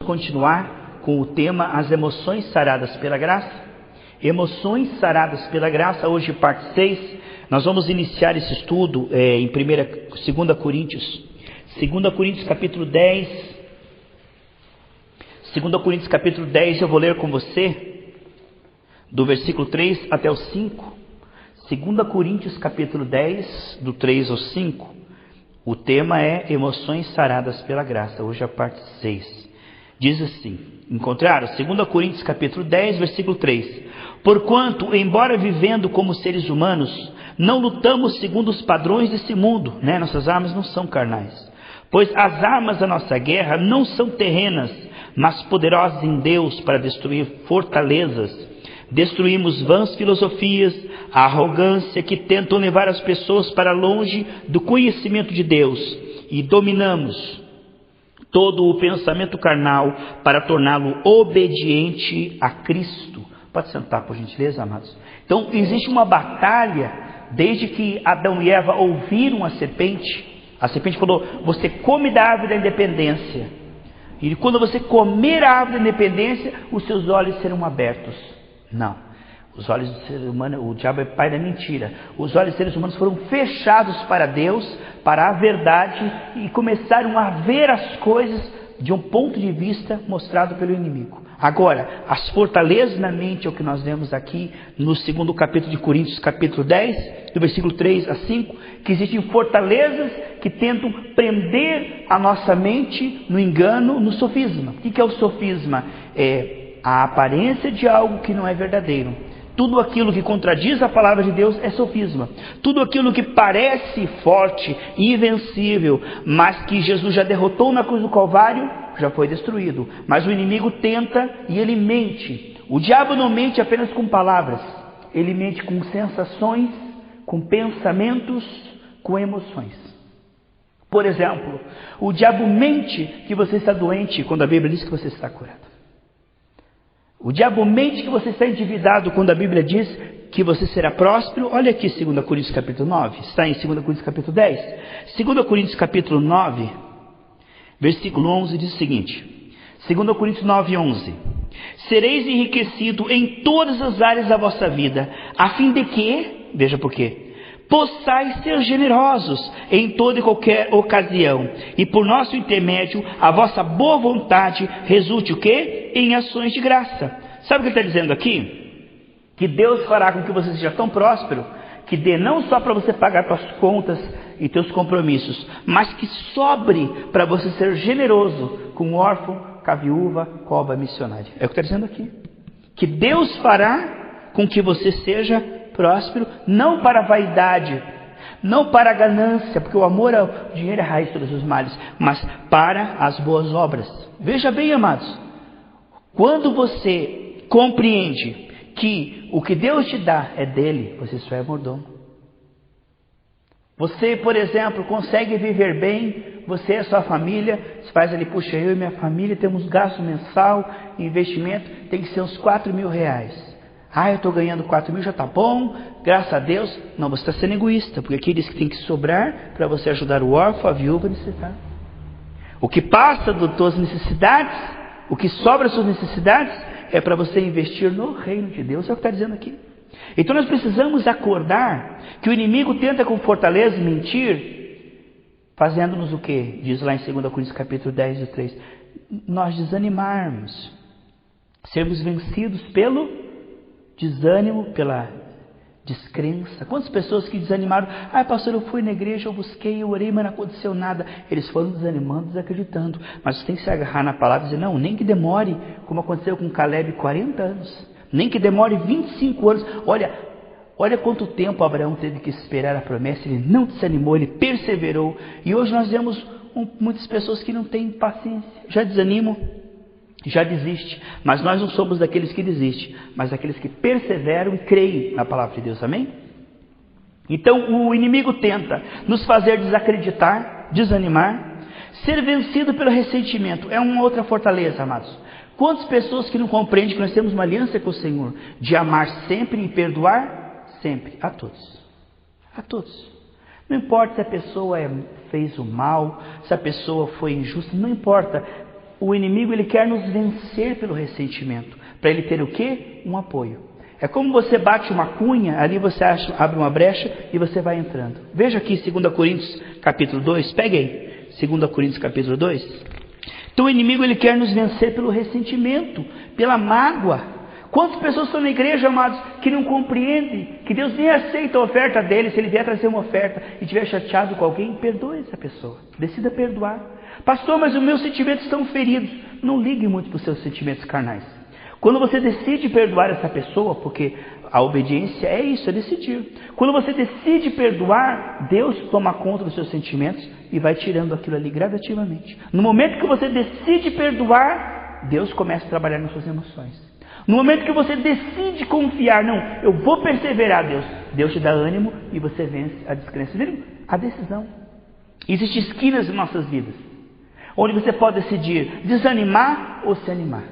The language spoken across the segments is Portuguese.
Continuar com o tema As Emoções Saradas pela Graça. Emoções Saradas pela Graça, hoje parte 6. Nós vamos iniciar esse estudo em 2 Coríntios. 2 Coríntios capítulo 10. 2 Coríntios capítulo 10, eu vou ler com você, do versículo 3 até o 5. 2 Coríntios capítulo 10, do 3 ao 5. O tema é Emoções Saradas pela Graça, hoje a parte 6. Diz assim, encontraram? 2 Coríntios capítulo 10, versículo 3. Porquanto, embora vivendo como seres humanos, não lutamos segundo os padrões desse mundo, né? Nossas armas não são carnais. Pois as armas da nossa guerra não são terrenas, mas poderosas em Deus para destruir fortalezas. Destruímos vãs filosofias, a arrogância que tentam levar as pessoas para longe do conhecimento de Deus, e dominamos todo o pensamento carnal para torná-lo obediente a Cristo. Pode sentar, por gentileza, amados. Então, existe uma batalha desde que Adão e Eva ouviram a serpente. A serpente falou, você come da árvore da independência. E quando você comer a árvore da independência, os seus olhos serão abertos. Não. Os olhos do ser humano, o diabo é pai da mentira. Os olhos dos seres humanos foram fechados para Deus, para a verdade, e começaram a ver as coisas de um ponto de vista mostrado pelo inimigo. Agora, as fortalezas na mente é o que nós vemos aqui no 2º capítulo de Coríntios, capítulo 10, do versículo 3 a 5, que existem fortalezas que tentam prender a nossa mente no engano, no sofisma. O que é o sofisma? É a aparência de algo que não é verdadeiro. Tudo aquilo que contradiz a palavra de Deus é sofisma. Tudo aquilo que parece forte, invencível, mas que Jesus já derrotou na cruz do Calvário, já foi destruído. Mas o inimigo tenta e ele mente. O diabo não mente apenas com palavras. Ele mente com sensações, com pensamentos, com emoções. Por exemplo, o diabo mente que você está doente quando a Bíblia diz que você está curado. O diabo mente que você está endividado quando a Bíblia diz que você será próspero. Olha aqui 2 Coríntios capítulo 9, está em 2 Coríntios capítulo 10. 2 Coríntios capítulo 9, versículo 11 diz o seguinte, 2 Coríntios 9, 11. Sereis enriquecido em todas as áreas da vossa vida, a fim de que, veja por quê, possais ser generosos em toda e qualquer ocasião, e por nosso intermédio a vossa boa vontade resulte o quê? Em ações de graça. Sabe o que ele está dizendo aqui? Que Deus fará com que você seja tão próspero, que dê não só para você pagar suas contas e teus compromissos, mas que sobre para você ser generoso com o órfão, com a viúva, com a obra missionária. É o que está dizendo aqui. Que Deus fará com que você seja próspero, não para a vaidade, não para a ganância, porque o amor ao dinheiro é a raiz de todos os males, mas para as boas obras. Veja bem, amados, quando você compreende que o que Deus te dá é dele, você só é mordomo. Você, por exemplo, consegue viver bem, você e a sua família, você faz ali, puxa, eu e minha família temos gasto mensal, investimento, tem que ser uns 4 mil reais. Ah, eu estou ganhando 4 mil, já está bom, graças a Deus. Não, você está sendo egoísta, porque aqui diz que tem que sobrar para você ajudar o órfão, a viúva necessitada. O que passa das tuas necessidades, o que sobra das suas necessidades, é para você investir no reino de Deus, é o que está dizendo aqui. Então nós precisamos acordar que o inimigo tenta com fortaleza mentir, fazendo-nos o quê? Diz lá em 2 Coríntios capítulo 10, 3, nós desanimarmos, sermos vencidos pelo desânimo, pela descrença. Quantas pessoas que desanimaram? Ah, pastor, eu fui na igreja, eu busquei, eu orei, mas não aconteceu nada. Eles foram desanimando, desacreditando. Mas você tem que se agarrar na palavra e dizer, não, nem que demore, como aconteceu com Caleb, 40 anos. Nem que demore 25 anos. Olha quanto tempo Abraão teve que esperar a promessa. Ele não desanimou, ele perseverou. E hoje nós vemos muitas pessoas que não têm paciência, já desanimam, já desiste, mas nós não somos daqueles que desistem, mas daqueles que perseveram e creem na palavra de Deus, amém? Então o inimigo tenta nos fazer desacreditar, desanimar, ser vencido pelo ressentimento, é uma outra fortaleza, amados. Quantas pessoas que não compreendem que nós temos uma aliança com o Senhor, de amar sempre e perdoar sempre, a todos, a todos. Não importa se a pessoa fez o mal, se a pessoa foi injusta, não importa. o inimigo ele quer nos vencer pelo ressentimento, para ele ter o quê? Um apoio. É como você bate uma cunha, ali você abre uma brecha e você vai entrando. Veja aqui 2 Coríntios capítulo 2, pegue aí, 2 Coríntios capítulo 2. Então o inimigo ele quer nos vencer pelo ressentimento, pela mágoa. Quantas pessoas estão na igreja, amados, que não compreendem, que Deus nem aceita a oferta dele. Se ele vier trazer uma oferta e estiver chateado com alguém, perdoe essa pessoa, decida perdoar. Pastor, mas os meus sentimentos estão feridos. Não ligue muito para os seus sentimentos carnais. Quando você decide perdoar essa pessoa, porque a obediência é isso, é decidir. Quando você decide perdoar, Deus toma conta dos seus sentimentos e vai tirando aquilo ali gradativamente. No momento que você decide perdoar, Deus começa a trabalhar nas suas emoções. No momento que você decide confiar, não, eu vou perseverar, Deus te dá ânimo e você vence a descrença. Viram? A decisão. Existem esquinas em nossas vidas, onde você pode decidir desanimar ou se animar.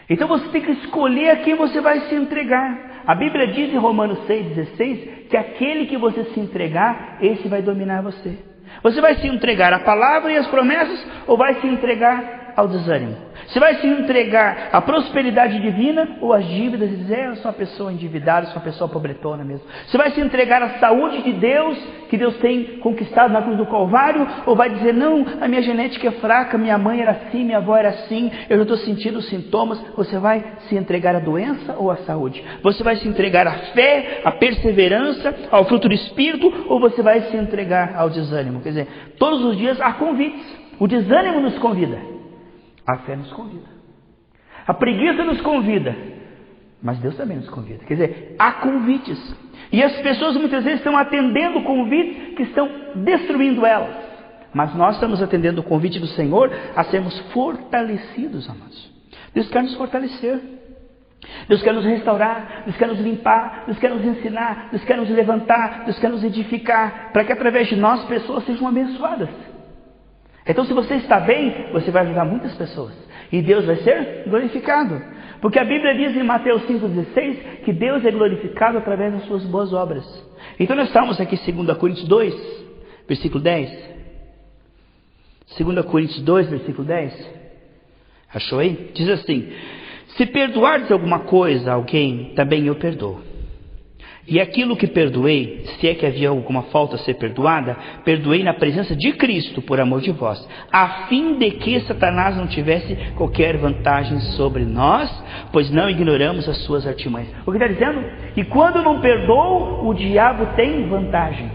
Então você tem que escolher a quem você vai se entregar. A Bíblia diz em Romanos 6,16 que aquele que você se entregar, esse vai dominar você. Você vai se entregar à palavra e às promessas ou vai se entregar ao desânimo? Você vai se entregar à prosperidade divina ou às dívidas e dizer, eu sou uma pessoa endividada, sou uma pessoa pobretona mesmo? Você vai se entregar à saúde de Deus, que Deus tem conquistado na cruz do Calvário, ou vai dizer, não, a minha genética é fraca, minha mãe era assim, minha avó era assim, eu já estou sentindo os sintomas? Você vai se entregar à doença ou à saúde? Você vai se entregar à fé, à perseverança, ao fruto do Espírito, ou você vai se entregar ao desânimo? Quer dizer, todos os dias há convites. O desânimo nos convida. A fé nos convida. A preguiça nos convida. Mas Deus também nos convida. Quer dizer, há convites. E as pessoas muitas vezes estão atendendo convites que estão destruindo elas. Mas nós estamos atendendo o convite do Senhor a sermos fortalecidos, amados. Deus quer nos fortalecer. Deus quer nos restaurar, Deus quer nos limpar, Deus quer nos ensinar, Deus quer nos levantar, Deus quer nos edificar, para que através de nós pessoas sejam abençoadas. Então se você está bem, você vai ajudar muitas pessoas. E Deus vai ser glorificado. Porque a Bíblia diz em Mateus 5,16 que Deus é glorificado através das suas boas obras. Então nós estamos aqui em 2 Coríntios 2, versículo 10. 2 Coríntios 2, versículo 10. Achou aí? Diz assim: se perdoardes alguma coisa a alguém, também eu perdoo. E aquilo que perdoei, se é que havia alguma falta a ser perdoada, perdoei na presença de Cristo, por amor de vós, a fim de que Satanás não tivesse qualquer vantagem sobre nós, pois não ignoramos as suas artimanhas. O que está dizendo? Que quando eu não perdoo, o diabo tem vantagem.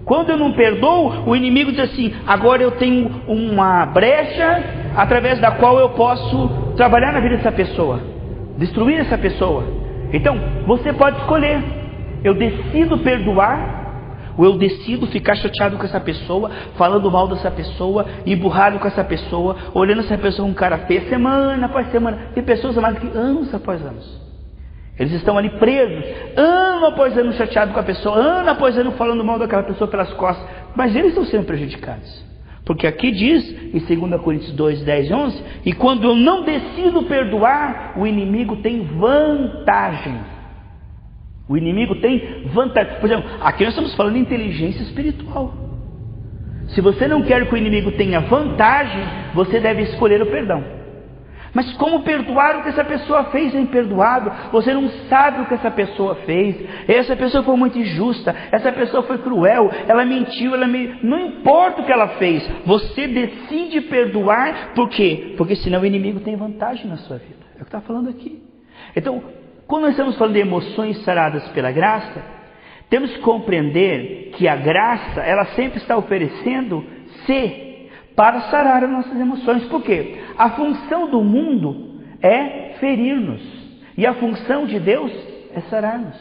Quando eu não perdoo, o inimigo diz assim, agora eu tenho uma brecha através da qual eu posso trabalhar na vida dessa pessoa, destruir essa pessoa. Então, você pode escolher, eu decido perdoar, ou eu decido ficar chateado com essa pessoa, falando mal dessa pessoa, emburrado com essa pessoa, olhando essa pessoa com cara feia, semana após semana. Tem pessoas, amadas, que anos após anos, eles estão ali presos, ano após ano chateado com a pessoa, ano após ano falando mal daquela pessoa pelas costas, mas eles estão sendo prejudicados. Porque aqui diz, em 2 Coríntios 2, 10 e 11, e quando eu não decido perdoar, o inimigo tem vantagem. O inimigo tem vantagem. Por exemplo, aqui nós estamos falando de inteligência espiritual. Se você não quer que o inimigo tenha vantagem, você deve escolher o perdão. Mas como perdoar o que essa pessoa fez é imperdoável? Você não sabe o que essa pessoa fez. Essa pessoa foi muito injusta. Essa pessoa foi cruel. Ela mentiu. Não importa o que ela fez. Você decide perdoar. Por quê? Porque senão o inimigo tem vantagem na sua vida. É o que está falando aqui. Então, quando nós estamos falando de emoções saradas pela graça, temos que compreender que a graça, ela sempre está oferecendo para sarar as nossas emoções. Por quê? A função do mundo é ferir-nos. E a função de Deus é sarar-nos.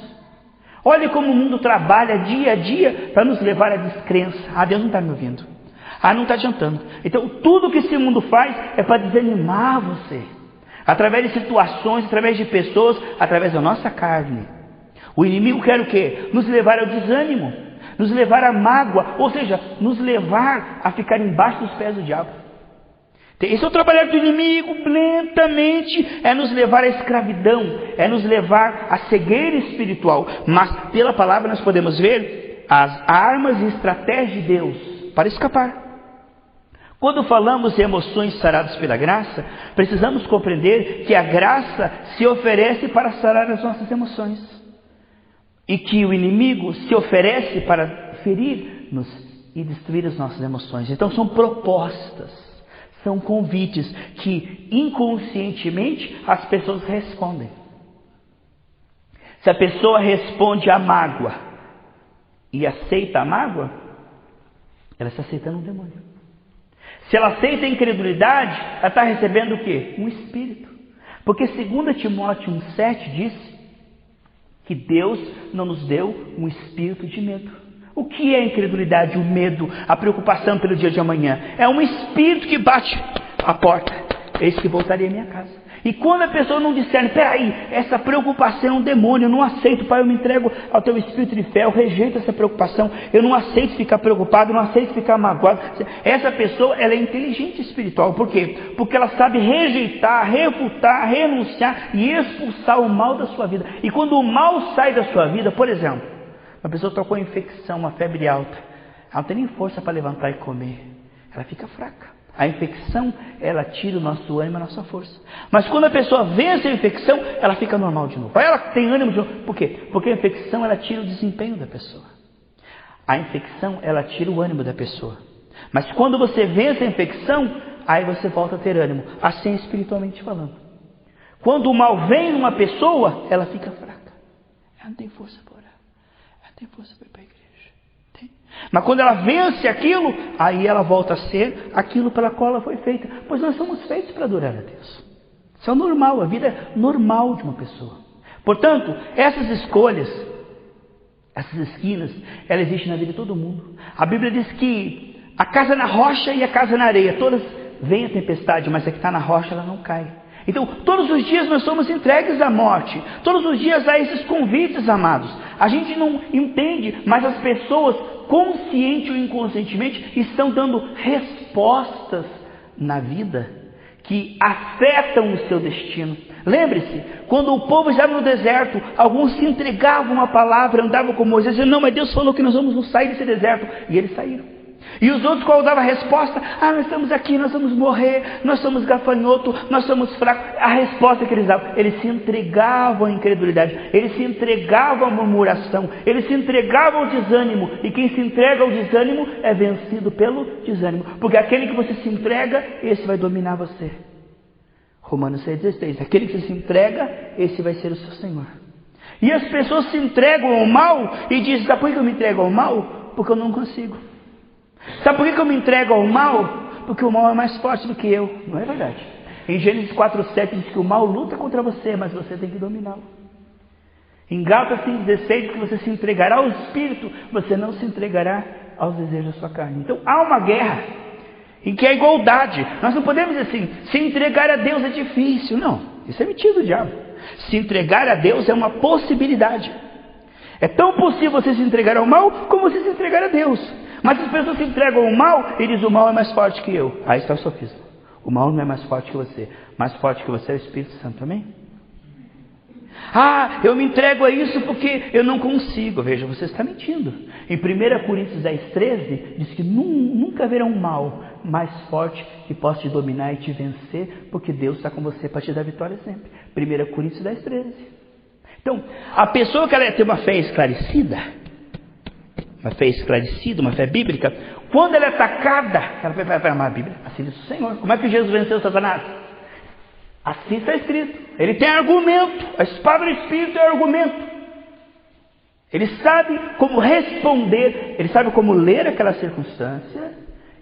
Olhe como o mundo trabalha dia a dia para nos levar à descrença. Ah, Deus não está me ouvindo. Ah, não está adiantando. Então, tudo que esse mundo faz é para desanimar você. Através de situações, através de pessoas, através da nossa carne. O inimigo quer o quê? Nos levar ao desânimo. Nos levar à mágoa, ou seja, nos levar a ficar embaixo dos pés do diabo. Esse é o trabalhar do inimigo, lentamente, é nos levar à escravidão, é nos levar à cegueira espiritual. Mas pela palavra nós podemos ver as armas e estratégias de Deus para escapar. Quando falamos em emoções saradas pela graça, precisamos compreender que a graça se oferece para sarar as nossas emoções. E que o inimigo se oferece para ferir-nos e destruir as nossas emoções. Então são propostas, são convites que inconscientemente as pessoas respondem. Se a pessoa responde à mágoa e aceita a mágoa, ela está aceitando um demônio. Se ela aceita a incredulidade, ela está recebendo o quê? Um espírito. Porque 2 Timóteo 1,7 diz que Deus não nos deu um espírito de medo. O que é a incredulidade, o medo, a preocupação pelo dia de amanhã? É um espírito que bate a porta. Eis que voltarei à minha casa. E quando a pessoa não discerne, peraí, essa preocupação é um demônio, eu não aceito, Pai, eu me entrego ao teu espírito de fé, eu rejeito essa preocupação, eu não aceito ficar preocupado, eu não aceito ficar magoado. Essa pessoa, ela é inteligente espiritual, por quê? Porque ela sabe rejeitar, refutar, renunciar e expulsar o mal da sua vida. E quando o mal sai da sua vida, por exemplo, uma pessoa está com infecção, uma febre alta, ela não tem nem força para levantar e comer, ela fica fraca. A infecção, ela tira o nosso ânimo, a nossa força. Mas quando a pessoa vence a infecção, ela fica normal de novo. Aí ela tem ânimo de novo. Por quê? Porque a infecção, ela tira o desempenho da pessoa. A infecção, ela tira o ânimo da pessoa. Mas quando você vence a infecção, aí você volta a ter ânimo. Assim espiritualmente falando. Quando o mal vem numa pessoa, ela fica fraca. Ela não tem força para orar. Ela não tem força para ir para a igreja. Mas quando ela vence aquilo, aí ela volta a ser aquilo pela qual ela foi feita. Pois nós somos feitos para adorar a Deus. Isso é normal, a vida é normal de uma pessoa. Portanto, essas escolhas, essas esquinas, elas existem na vida de todo mundo. A Bíblia diz que a casa na rocha e a casa na areia, todas vêm a tempestade, mas a que está na rocha ela não cai. Então, todos os dias nós somos entregues à morte. Todos os dias há esses convites, amados. A gente não entende, mas as pessoas, consciente ou inconscientemente, estão dando respostas na vida que afetam o seu destino. Lembre-se, quando o povo estava no deserto, alguns se entregavam à palavra, andavam com Moisés, dizendo, não, mas Deus falou que nós vamos sair desse deserto. E eles saíram. E os outros, qual dava a resposta? Nós estamos aqui, nós vamos morrer, nós somos gafanhoto, nós somos fracos. A resposta que eles davam, eles se entregavam à incredulidade, eles se entregavam à murmuração, eles se entregavam ao desânimo. E quem se entrega ao desânimo é vencido pelo desânimo. Porque aquele que você se entrega, esse vai dominar você. Romanos 6,16. Aquele que se entrega, esse vai ser o seu Senhor. E as pessoas se entregam ao mal e dizem, sabe por que eu me entrego ao mal? Porque eu não consigo. Sabe por que eu me entrego ao mal? Porque o mal é mais forte do que eu. Não é verdade? Em Gênesis 4,7 diz que o mal luta contra você, mas você tem que dominá-lo. Em Gálatas 5,16 diz que você se entregará ao Espírito, você não se entregará aos desejos da sua carne. Então há uma guerra em que há igualdade. Nós não podemos dizer assim, se entregar a Deus é difícil. Não, isso é mentira do diabo. Se entregar a Deus é uma possibilidade. É tão possível você se entregar ao mal, como você se entregar a Deus. Mas se as pessoas se entregam ao mal, e dizem, o mal é mais forte que eu. Aí está o sofisma. O mal não é mais forte que você. Mais forte que você é o Espírito Santo, amém? Eu me entrego a isso porque eu não consigo. Veja, você está mentindo. Em 1 Coríntios 10,13, diz que nunca haverá um mal mais forte que possa te dominar e te vencer, porque Deus está com você para te dar vitória sempre. 1 Coríntios 10,13. Então, a pessoa que ela tem uma fé esclarecida, uma fé bíblica, quando ela é atacada, ela vai amar a Bíblia, assim diz o Senhor. Como é que Jesus venceu Satanás? Assim está escrito. Ele tem argumento, a espada do Espírito é argumento. Ele sabe como responder, ele sabe como ler aquela circunstância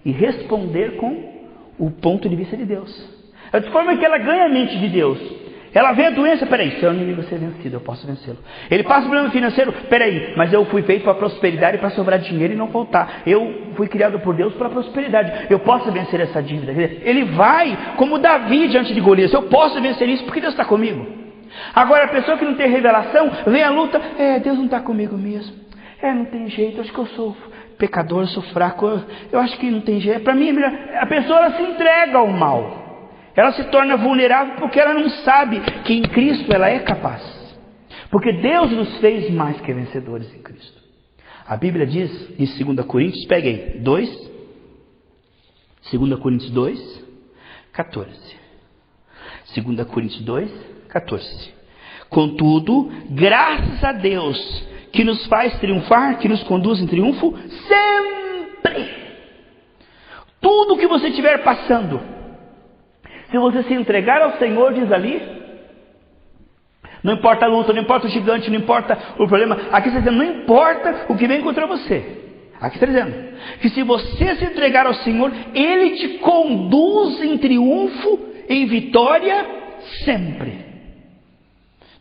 e responder com o ponto de vista de Deus. É de forma que ela ganha a mente de Deus. Ela vê a doença, peraí, se o inimigo ser vencido, eu posso vencê-lo. Ele passa o problema financeiro, peraí, mas eu fui feito para prosperidade, para sobrar dinheiro e não faltar. Eu fui criado por Deus para prosperidade, eu posso vencer essa dívida. Ele vai, como Davi diante de Golias, eu posso vencer isso porque Deus está comigo. Agora a pessoa que não tem revelação, vem a luta, Deus não está comigo mesmo. Não tem jeito, acho que eu sou pecador, sou fraco, eu acho que não tem jeito. Para mim, a pessoa ela se entrega ao mal. Ela se torna vulnerável porque ela não sabe que em Cristo ela é capaz. Porque Deus nos fez mais que vencedores em Cristo. A Bíblia diz em 2 Coríntios, peguei 2, 2 Coríntios 2, 14. 2 Coríntios 2, 14. Contudo, graças a Deus, que nos faz triunfar, que nos conduz em triunfo, sempre. Tudo que você estiver passando, se você se entregar ao Senhor, diz ali, não importa a luta, não importa o gigante, não importa o problema, aqui está dizendo, não importa o que vem contra você. Aqui está dizendo, que se você se entregar ao Senhor, Ele te conduz em triunfo, em vitória, sempre.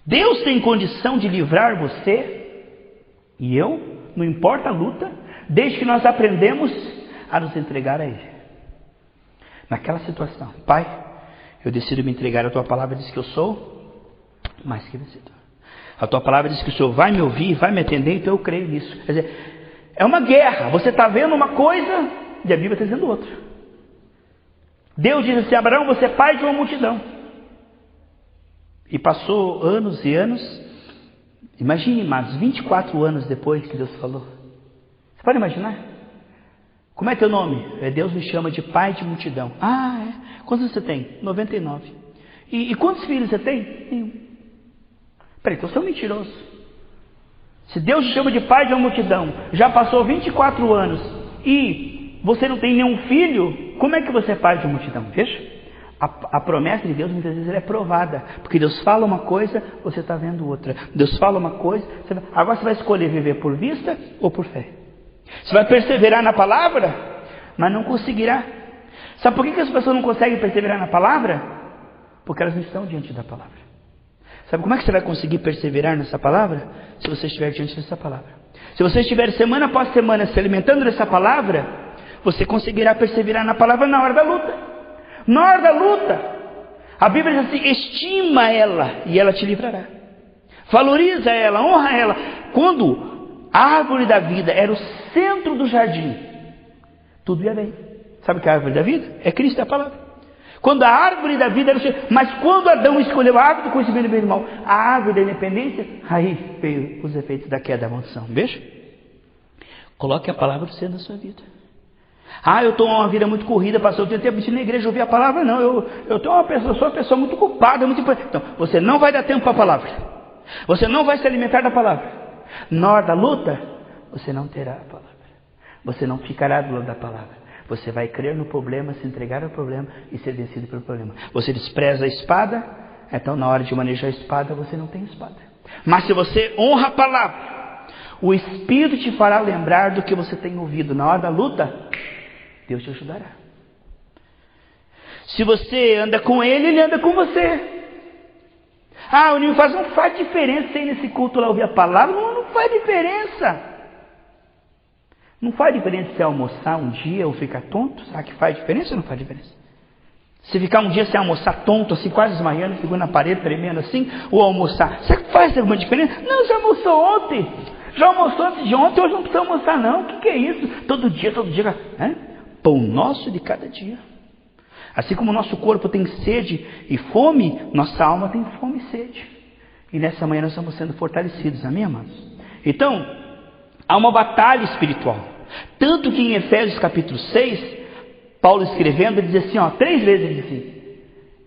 Deus tem condição de livrar você e eu, não importa a luta, desde que nós aprendemos a nos entregar a Ele. Naquela situação, Pai, eu decido me entregar, a Tua palavra diz que eu sou mais que vencedor. A Tua palavra diz que o Senhor vai me ouvir, vai me atender, então eu creio nisso. Quer dizer, é uma guerra, você está vendo uma coisa e a Bíblia está dizendo outra. Deus diz assim, Abraão, você é pai de uma multidão. E passou anos e anos, imagine, mas 24 anos depois que Deus falou. Você pode imaginar? Como é teu nome? Deus me chama de pai de multidão. Ah, é? Quantos você tem? 99. E quantos filhos você tem? Nenhum. Peraí, então você é um mentiroso. Se Deus te chama de pai de uma multidão, já passou 24 anos e você não tem nenhum filho, como é que você é pai de uma multidão? Veja. A promessa de Deus muitas vezes ela é provada, porque Deus fala uma coisa, você está vendo outra. Deus fala uma coisa, agora você vai escolher viver por vista ou por fé. Você vai perseverar na palavra, mas não conseguirá. Sabe por que as pessoas não conseguem perseverar na palavra? Porque elas não estão diante da palavra. Sabe como é que você vai conseguir perseverar nessa palavra? Se você estiver diante dessa palavra. Se você estiver semana após semana se alimentando dessa palavra, você conseguirá perseverar na palavra na hora da luta. Na hora da luta, a Bíblia diz assim, estima ela e ela te livrará. Valoriza ela, honra ela. Quando a árvore da vida era o centro do jardim, tudo ia bem. Sabe o que é a árvore da vida? É Cristo, é a palavra. Quando a árvore da vida era o centro, mas quando Adão escolheu a árvore do conhecimento do bem e do mal, a árvore da independência, aí veio os efeitos da queda da maldição. Veja? Coloque a palavra do centro da sua vida. Ah, eu estou uma vida muito corrida, pastor, eu tenho tempo de ir na igreja ouvir a palavra, não, eu sou uma pessoa muito ocupada, muito importante. Então, você não vai dar tempo para a palavra, você não vai se alimentar da palavra. Na hora da luta, você não terá a palavra, você não ficará do lado da palavra, você vai crer no problema, se entregar ao problema e ser vencido pelo problema. Você despreza a espada, então na hora de manejar a espada, você não tem espada. Mas se você honra a palavra, o Espírito te fará lembrar do que você tem ouvido. Na hora da luta, Deus te ajudará. Se você anda com Ele, Ele anda com você. Ah, o Nil faz, não faz diferença ir nesse culto lá ouvir a palavra. Não faz diferença. Não faz diferença se almoçar um dia ou ficar tonto. Será que faz diferença ou não faz diferença? Se ficar um dia sem almoçar tonto, assim, quase desmaiando, ficando na parede, tremendo assim, ou almoçar, será que faz alguma diferença? Não, já almoçou ontem. Já almoçou antes de ontem, hoje não precisa almoçar não. O que é isso? Todo dia, pão nosso de cada dia. Assim como o nosso corpo tem sede e fome, nossa alma tem fome e sede. E nessa manhã nós estamos sendo fortalecidos, amém, amados? Então, há uma batalha espiritual. Tanto que em Efésios capítulo 6, Paulo escrevendo, ele diz assim, 3 vezes ele diz assim,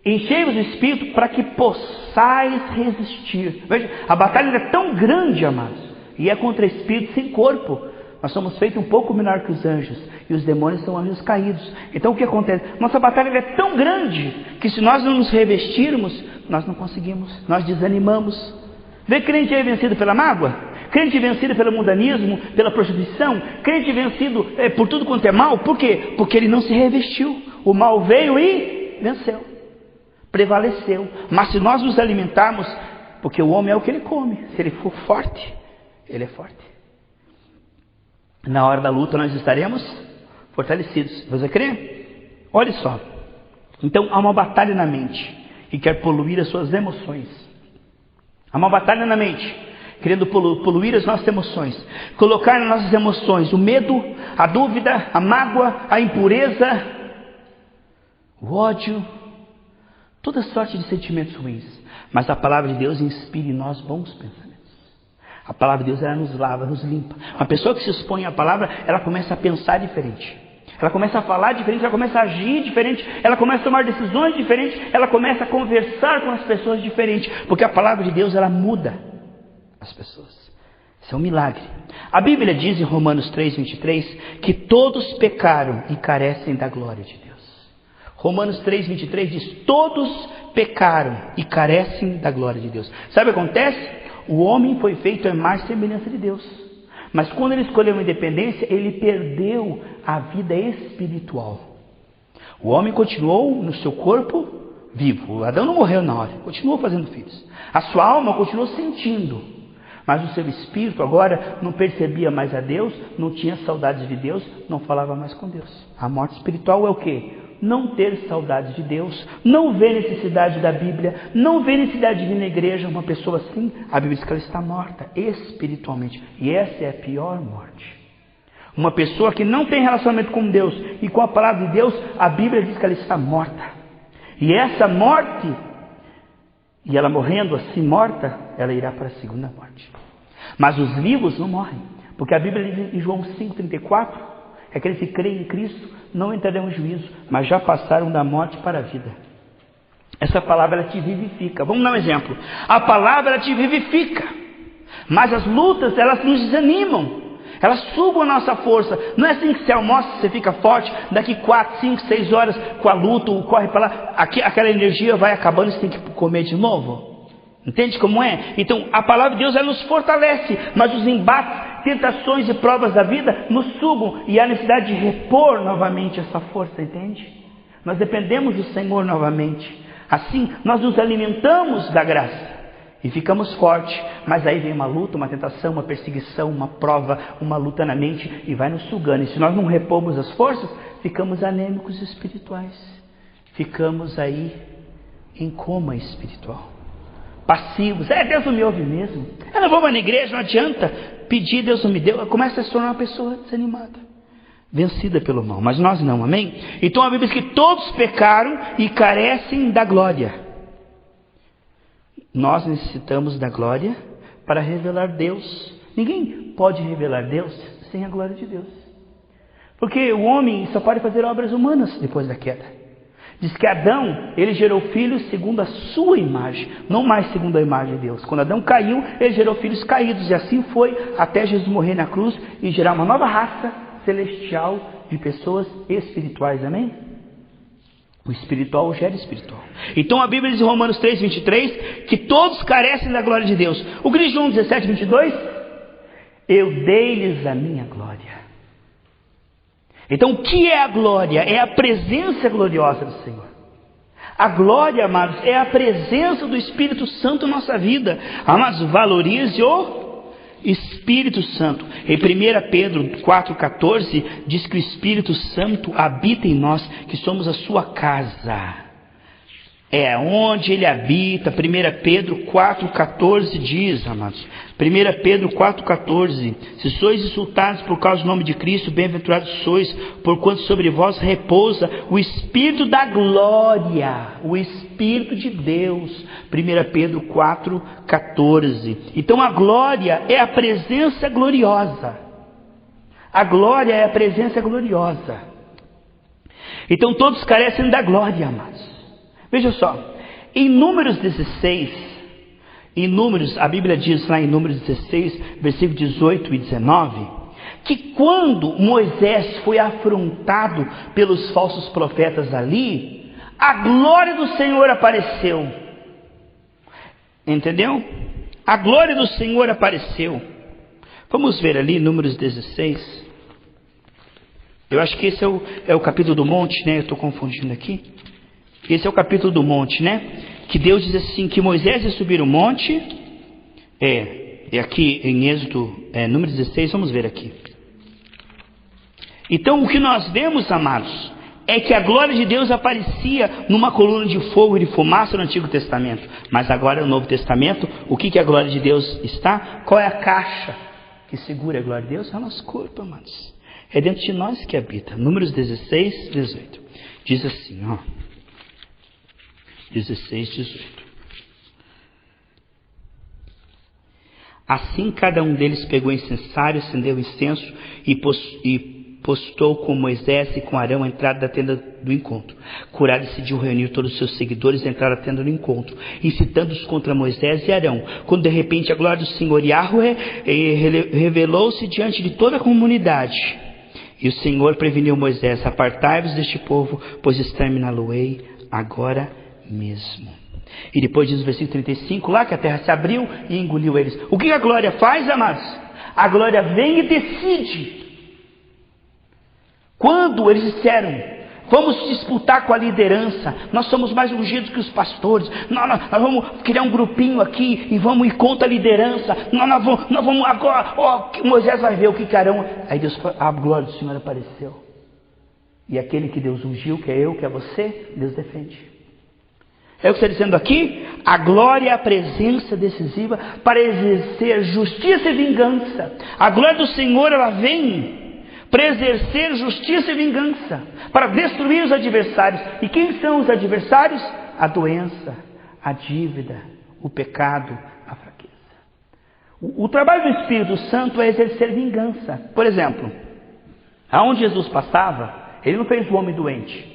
enchei-vos do Espírito para que possais resistir. Veja, a batalha é tão grande, amados, e é contra espírito sem corpo. Nós somos feitos um pouco menor que os anjos, e os demônios são anjos caídos. Então o que acontece? Nossa batalha é tão grande, que se nós não nos revestirmos, nós não conseguimos, nós desanimamos. Vê crente aí vencido pela mágoa? Crente vencido pelo mundanismo, pela prostituição? Crente vencido por tudo quanto é mal? Por quê? Porque ele não se revestiu. O mal veio e venceu, prevaleceu. Mas se nós nos alimentarmos, porque o homem é o que ele come, se ele for forte, ele é forte. Na hora da luta nós estaremos fortalecidos. Você crê? Olha só. Então há uma batalha na mente que quer poluir as suas emoções. Há uma batalha na mente querendo poluir as nossas emoções, colocar nas nossas emoções o medo, a dúvida, a mágoa, a impureza, o ódio, toda sorte de sentimentos ruins. Mas a palavra de Deus inspira em nós bons pensamentos. A palavra de Deus, ela nos lava, nos limpa. Uma pessoa que se expõe à palavra, ela começa a pensar diferente. Ela começa a falar diferente, ela começa a agir diferente, ela começa a tomar decisões diferentes, ela começa a conversar com as pessoas diferentes, porque a palavra de Deus, ela muda as pessoas. Isso é um milagre. A Bíblia diz em Romanos 3:23 que todos pecaram e carecem da glória de Deus. Romanos 3:23 diz: todos pecaram e carecem da glória de Deus. Sabe o que acontece? O homem foi feito à imagem e semelhança de Deus. Mas quando ele escolheu a independência, ele perdeu a vida espiritual. O homem continuou no seu corpo vivo. O Adão não morreu na hora, continuou fazendo filhos. A sua alma continuou sentindo. Mas o seu espírito agora não percebia mais a Deus, não tinha saudades de Deus, não falava mais com Deus. A morte espiritual é o quê? Não ter saudade de Deus, não ver necessidade da Bíblia, não ver necessidade de vir na igreja. Uma pessoa assim, a Bíblia diz que ela está morta espiritualmente. E essa é a pior morte. Uma pessoa que não tem relacionamento com Deus e com a palavra de Deus, a Bíblia diz que ela está morta. E essa morte, e ela morrendo assim morta, ela irá para a segunda morte. Mas os vivos não morrem, porque a Bíblia diz em João 5:34, é aqueles que creem em Cristo não entrarão em juízo, mas já passaram da morte para a vida. Essa palavra, ela te vivifica. Vamos dar um exemplo. A palavra, ela te vivifica, mas as lutas, elas nos desanimam, elas sugam a nossa força. Não é assim que você almoça, você fica forte, daqui 4, 5, 6 horas com a luta, corre para lá, aquela energia vai acabando, você tem que comer de novo. Entende como é? Então a palavra de Deus, ela nos fortalece, mas os embates, tentações e provas da vida nos sugam, e há necessidade de repor novamente essa força, entende? Nós dependemos do Senhor novamente. Assim nós nos alimentamos da graça e ficamos fortes, mas aí vem uma luta, uma tentação, uma perseguição, uma prova, uma luta na mente, e vai nos sugando. E se nós não repomos as forças, ficamos anêmicos espirituais, ficamos aí em coma espiritual, passivos. Deus não me ouve mesmo, eu não vou mais na igreja, não adianta pedir, Deus não me deu. Começa a se tornar uma pessoa desanimada, vencida pelo mal. Mas nós não, amém? Então a Bíblia diz que todos pecaram e carecem da glória. Nós necessitamos da glória para revelar Deus. Ninguém pode revelar Deus sem a glória de Deus, porque o homem só pode fazer obras humanas depois da queda. Diz que Adão, ele gerou filhos segundo a sua imagem, não mais segundo a imagem de Deus. Quando Adão caiu, ele gerou filhos caídos, e assim foi até Jesus morrer na cruz e gerar uma nova raça celestial de pessoas espirituais, amém? O espiritual gera espiritual. Então a Bíblia diz em Romanos 3:23 que todos carecem da glória de Deus. O que diz João 17:22? Eu dei-lhes a minha glória. Então o que é a glória? É a presença gloriosa do Senhor. A glória, amados, é a presença do Espírito Santo na nossa vida. Amados, valorize o Espírito Santo. Em 1 Pedro 4,14 diz que o Espírito Santo habita em nós, que somos a sua casa. É onde ele habita. 1 Pedro 4,14 diz, amados. 1 Pedro 4,14: se sois insultados por causa do nome de Cristo, bem-aventurados sois, porquanto sobre vós repousa o Espírito da glória, o Espírito de Deus. 1 Pedro 4,14. Então a glória é a presença gloriosa. A glória é a presença gloriosa. Então todos carecem da glória, amados. Veja só, em Números 16, a Bíblia diz lá em Números 16, versículo 18 e 19, que quando Moisés foi afrontado pelos falsos profetas ali, a glória do Senhor apareceu. Entendeu? A glória do Senhor apareceu. Vamos ver ali Números 16. Eu acho que esse é o capítulo do monte, né? Eu estou confundindo aqui. Esse é o capítulo do monte, né? Que Deus diz assim, que Moisés ia subir o monte. É aqui em Êxodo, número 16, vamos ver aqui. Então o que nós vemos, amados, é que a glória de Deus aparecia numa coluna de fogo e de fumaça no Antigo Testamento. Mas agora no Novo Testamento, o que a glória de Deus está? Qual é a caixa que segura a glória de Deus? É o nosso corpo, amados. É dentro de nós que habita. Números 16, 18. Diz assim, ó. 16, 18. Assim cada um deles pegou incensário, acendeu incenso e postou com Moisés e com Arão a entrada da tenda do encontro. Corá decidiu reunir todos os seus seguidores e entrar na tenda do encontro, incitando-os contra Moisés e Arão. Quando de repente a glória do Senhor Yahweh revelou-se diante de toda a comunidade. E o Senhor preveniu Moisés: apartai-vos deste povo, pois exterminá-lo-ei agora mesmo. E depois diz o versículo 35, lá que a terra se abriu e engoliu eles. O que a glória faz, amados? A glória vem e decide. Quando eles disseram: vamos disputar com a liderança, nós somos mais ungidos que os pastores, nós vamos criar um grupinho aqui e vamos ir contra a liderança, nós vamos agora, Moisés vai ver o que Arão. Aí Deus, a glória do Senhor apareceu. E aquele que Deus ungiu, que é eu, que é você, Deus defende. É o que está dizendo aqui. A glória é a presença decisiva para exercer justiça e vingança. A glória do Senhor, ela vem para exercer justiça e vingança, para destruir os adversários. E quem são os adversários? A doença, a dívida, o pecado, a fraqueza. O trabalho do Espírito Santo é exercer vingança. Por exemplo, aonde Jesus passava, ele não fez o homem doente.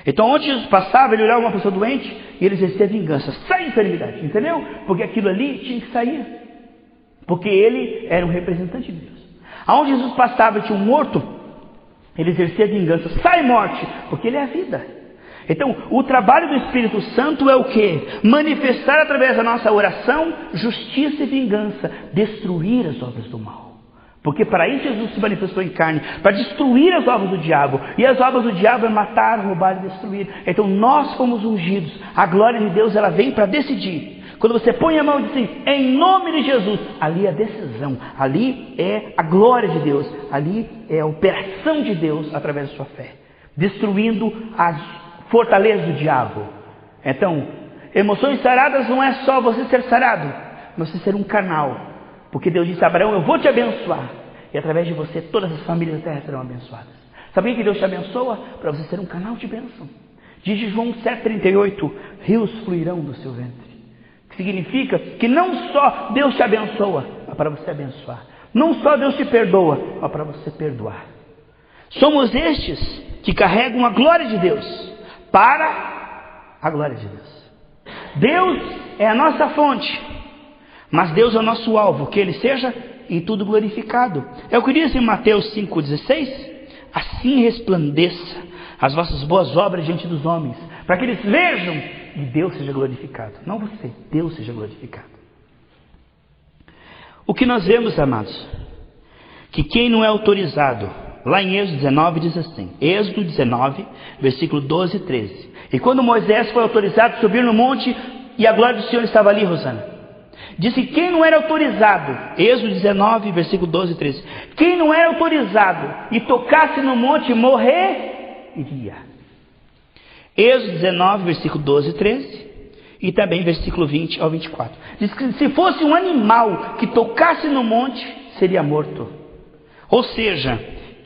Então onde Jesus passava, ele olhava uma pessoa doente e ele exercia vingança. Sai enfermidade, entendeu? Porque aquilo ali tinha que sair. Porque ele era um representante de Deus. Aonde Jesus passava e tinha um morto, ele exercia vingança. Sai morte, porque ele é a vida. Então, o trabalho do Espírito Santo é o quê? Manifestar através da nossa oração justiça e vingança, destruir as obras do mal. Porque para isso Jesus se manifestou em carne, para destruir as obras do diabo. E as obras do diabo é matar, roubar e destruir. Então nós fomos ungidos. A glória de Deus, ela vem para decidir. Quando você põe a mão e diz assim, em nome de Jesus, ali é a decisão, ali é a glória de Deus, ali é a operação de Deus através da sua fé, destruindo as fortalezas do diabo. Então, emoções saradas não é só você ser sarado, mas você ser um canal. Porque Deus disse a Abraão: eu vou te abençoar, e através de você todas as famílias da terra serão abençoadas. Sabia que Deus te abençoa? Para você ser um canal de bênção. Diz João 7,38, rios fluirão do seu ventre. Que significa que não só Deus te abençoa, mas para você abençoar. Não só Deus te perdoa, mas para você perdoar. Somos estes que carregam a glória de Deus para a glória de Deus. Deus é a nossa fonte, mas Deus é o nosso alvo, que Ele seja em tudo glorificado. É o que diz em Mateus 5,16: assim resplandeça as vossas boas obras diante dos homens, para que eles vejam e Deus seja glorificado. Não você, Deus seja glorificado. O que nós vemos, amados, que quem não é autorizado, lá em Êxodo 19 diz assim, Êxodo 19, versículo 12 e 13. E quando Moisés foi autorizado a subir no monte, e a glória do Senhor estava ali, Rosana, disse quem não era autorizado, Êxodo 19, versículo 12 e 13, quem não era autorizado e tocasse no monte, morreria. Êxodo 19, versículo 12 e 13, e também versículo 20 ao 24. Diz que se fosse um animal que tocasse no monte, seria morto. Ou seja,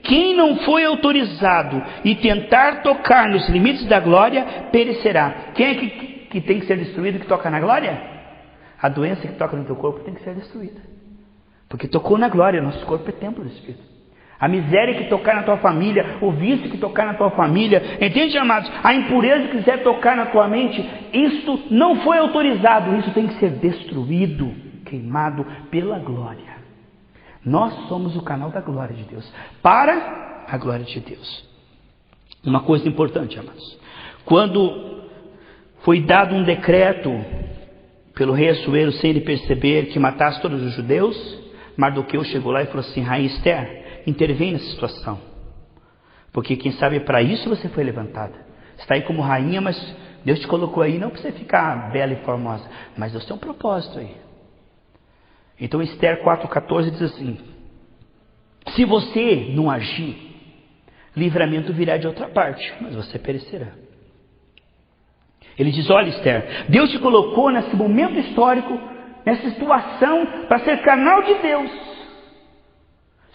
quem não foi autorizado e tentar tocar nos limites da glória, perecerá. Quem é que tem que ser destruído que toca na glória? A doença que toca no teu corpo tem que ser destruída. Porque tocou na glória, nosso corpo é templo do Espírito. A miséria que tocar na tua família, o vício que tocar na tua família, entende, amados? A impureza que quiser tocar na tua mente, isso não foi autorizado, isso tem que ser destruído, queimado pela glória. Nós somos o canal da glória de Deus, para a glória de Deus. Uma coisa importante, amados, quando foi dado um decreto pelo rei Assuero, sem ele perceber, que matasse todos os judeus, Mardoqueu chegou lá e falou assim: Rainha Esther, intervém nessa situação, porque quem sabe para isso você foi levantada. Você está aí como rainha, mas Deus te colocou aí não para você ficar bela e formosa, mas Deus tem um propósito aí. Então Esther 4,14 diz assim: se você não agir, livramento virá de outra parte, mas você perecerá. Ele diz: olha, Esther, Deus te colocou nesse momento histórico, nessa situação, para ser canal de Deus.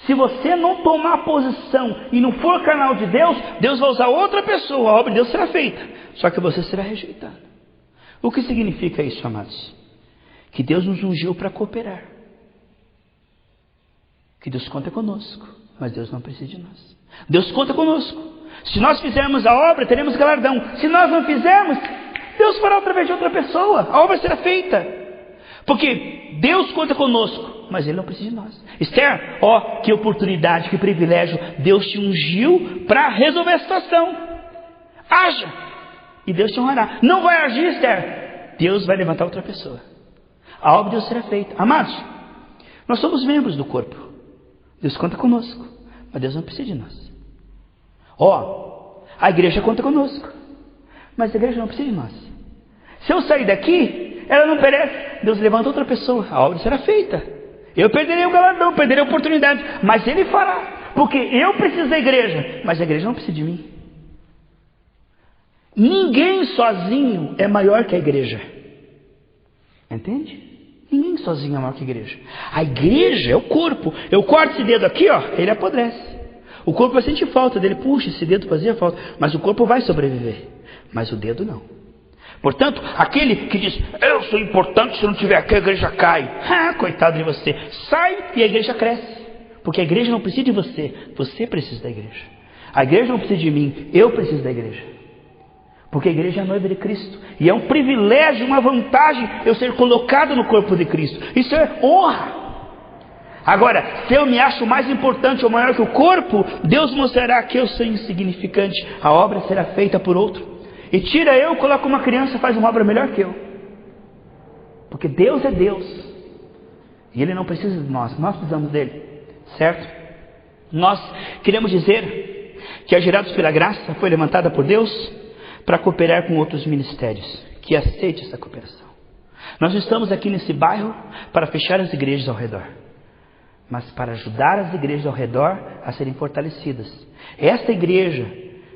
Se você não tomar posição e não for canal de Deus, Deus vai usar outra pessoa, a obra de Deus será feita, só que você será rejeitado. O que significa isso, amados? Que Deus nos ungiu para cooperar, que Deus conta conosco. mas Deus não precisa de nós. Deus conta conosco. Se nós fizermos a obra, teremos galardão. Se nós não fizermos, Deus fará através de outra pessoa. A obra será feita. Porque Deus conta conosco, mas Ele não precisa de nós. Esther, ó, que oportunidade, que privilégio. Deus te ungiu para resolver a situação. Haja, e Deus te honrará. Não vai agir, Esther, Deus vai levantar outra pessoa. A obra de Deus será feita. Amados, nós somos membros do corpo. Deus conta conosco, mas Deus não precisa de nós. Ó, a igreja conta conosco, mas a igreja não precisa de nós. Se eu sair daqui, ela não perece, Deus levanta outra pessoa, a obra será feita. Eu perderei o galardão, perderei a oportunidade, mas Ele fará, porque eu preciso da igreja, mas a igreja não precisa de mim. Ninguém sozinho é maior que a igreja. Entende? Ninguém sozinho é maior que a igreja. A igreja é o corpo. Eu corto esse dedo aqui, ó, ele apodrece. O corpo vai sentir falta dele. Puxa, esse dedo fazia falta. Mas o corpo vai sobreviver. Mas o dedo não. Portanto, aquele que diz, eu sou importante, se não tiver aqui a igreja cai. Ah, coitado de você. Sai e a igreja cresce. Porque a igreja não precisa de você. Você precisa da igreja. A igreja não precisa de mim. Eu preciso da igreja. Porque a igreja é a noiva de Cristo. E é um privilégio, uma vantagem eu ser colocado no corpo de Cristo. Isso é honra. Agora, se eu me acho mais importante ou maior que o corpo, Deus mostrará que eu sou insignificante. A obra será feita por outro. E tira eu, coloca uma criança, faz uma obra melhor que eu. Porque Deus é Deus. E Ele não precisa de nós. Nós precisamos dEle. Certo? Nós queremos dizer que a Gerados pela Graça foi levantada por Deus para cooperar com outros ministérios, que aceite essa cooperação. Nós estamos aqui nesse bairro para fechar as igrejas ao redor, mas para ajudar as igrejas ao redor a serem fortalecidas. Esta igreja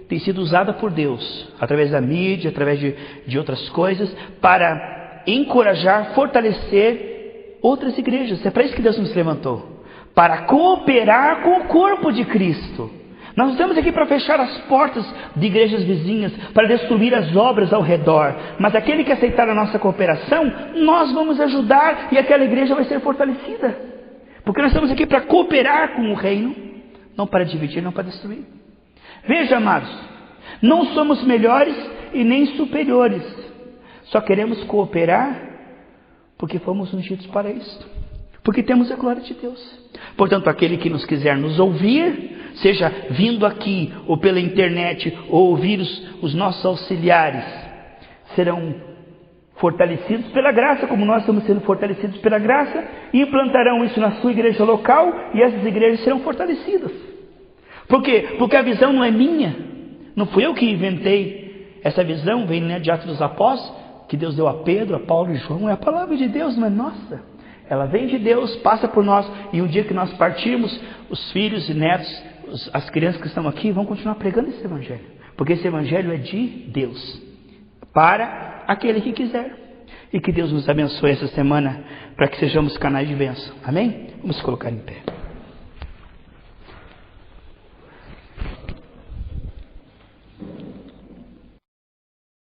tem sido usada por Deus, através da mídia, através de outras coisas, para encorajar, fortalecer outras igrejas. É para isso que Deus nos levantou, para cooperar com o corpo de Cristo. Nós estamos aqui para fechar as portas de igrejas vizinhas, para destruir as obras ao redor. Mas aquele que aceitar a nossa cooperação, nós vamos ajudar e aquela igreja vai ser fortalecida. Porque nós estamos aqui para cooperar com o reino, não para dividir, não para destruir. Veja, amados, não somos melhores e nem superiores. Só queremos cooperar porque fomos ungidos para isso. Porque temos a glória de Deus. Portanto, aquele que nos quiser nos ouvir, seja vindo aqui, ou pela internet, ou ouvir os nossos auxiliares, serão fortalecidos pela graça, como nós estamos sendo fortalecidos pela graça, e implantarão isso na sua igreja local, e essas igrejas serão fortalecidas. Por quê? Porque a visão não é minha, não fui eu que inventei. Essa visão vem, né, de Atos dos Apóstolos, que Deus deu a Pedro, a Paulo e João, é a palavra de Deus, não é nossa. Ela vem de Deus, passa por nós, e um dia que nós partirmos, os filhos e netos, as crianças que estão aqui, vão continuar pregando esse evangelho, porque esse evangelho é de Deus, para aquele que quiser. E que Deus nos abençoe essa semana, para que sejamos canais de bênção. Amém? Vamos colocar em pé.